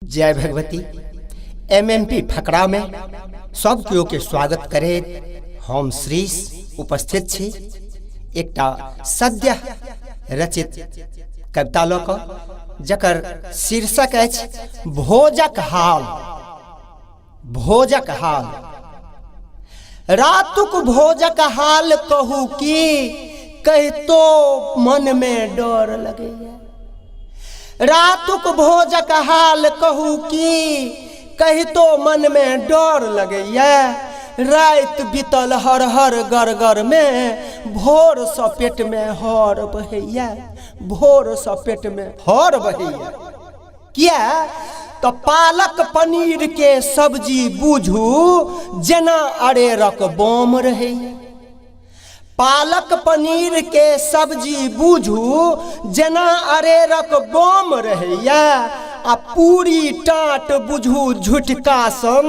जय भगवती। एमएमपी फकरा में सब केओ के स्वागत करे हम श्रीश उपस्थित छी। एकटा सद्य रचित कविता लऽ कऽ जकर शीर्षक अछि भोजक हाल। भोजक हाल। रातुक भोजक हाल कहू की कहितो मन में डर लगैया। रातुक भोजक हाल कहू की कहितो मन में डर लगैया। रात बीतल हर हर गर में भोर सँ पेट में हर बहैया। भोर सँ पेट में हर बहैया। किया तो पालक पनीर के सब्जी बूझू जेना अरेरक बम रहैया। पालक पनीर के सब्जी बूझू जेना अरेरक बम रहैया। आ पूरी टाट बुझू झुटका सन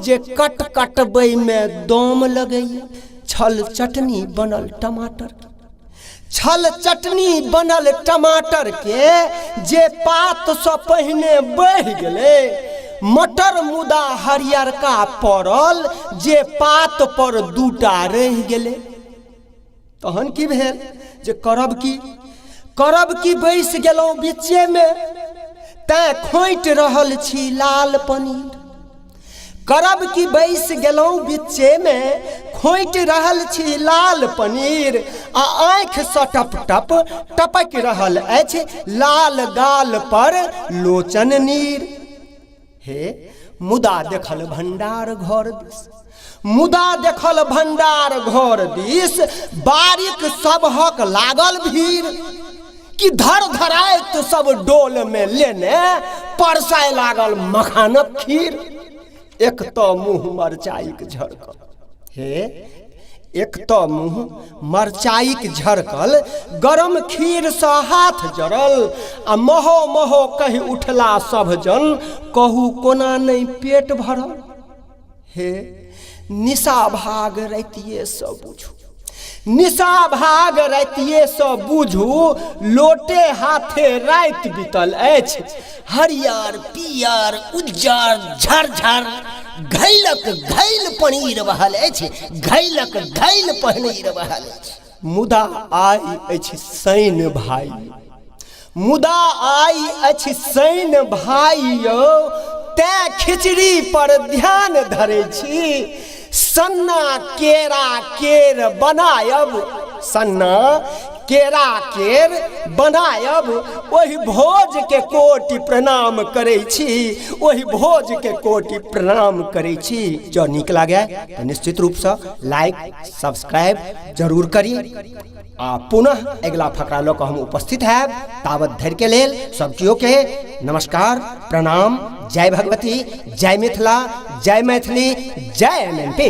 जे कट कटबै में दम लगैया। छल चटनी बनल टमाटर। छल चटनी बनल टमाटर के जे पात सँ पहिने बढ़ि गेलै। मटर मुदा हरियरका पड़ल जे पात पर दूटा रहि गेलै। तहन की भेल जे करब की बैस गेलौं बीचे में तैं खोंट रहल छी लाल पनीर। करब की बैस गेलौं बीचे में खोंट रहल छी लाल पनीर। आ आँखि सँ टप टप टपक रहल अछि लाल गाल पर लोचन नीर। हे मुदा देखल भंडार घर दिस। मुदा देखल भंडार घर दिस बारिक सबहक लागल भीड़। कि धर धराइत सब डोल में लेने परसाय लागल मखानक खीर। एक तो मुँह मरचाईक झरकल। हे एक तो मुँह मरचाईक झरकल गरम खीर सँ हाथ जरल। आ महो महो कहि उठला सब जन कहू कोना नहीं पेट भरल। हे निशा भाग रातिये सँ बूझू। निशा भाग रातिये सँ बूझू लोटे हाथे रात बीतल अछि। हरियर पियर उज्जर झरझर घैलक घैल पनीर बहल अछि। घैलक घैल पनीर बहल अछि। मुदा आई अछि शनि भाई। मुदा आई अछि शनि भाई यौ तैं खिचड़ी पर ध्यान धरै छी। सन्ना केरा केर बनायब। सन्ना केरा केर बनायब। ओहि भोज के कोटि प्रणाम करै छी। ओहि भोज के कोटि प्रणाम करै छी। जो नीक लागे तो निश्चित रूप से लाइक सब्सक्राइब जरूर करी। आ पुनः अगला फकरा लऽ कऽ हम उपस्थित हैब। तावत धरि के लेल सब केओ के नमस्कार प्रणाम। जय भगवती, जय मिथिला, जय मैथिली, जय एमएमपी।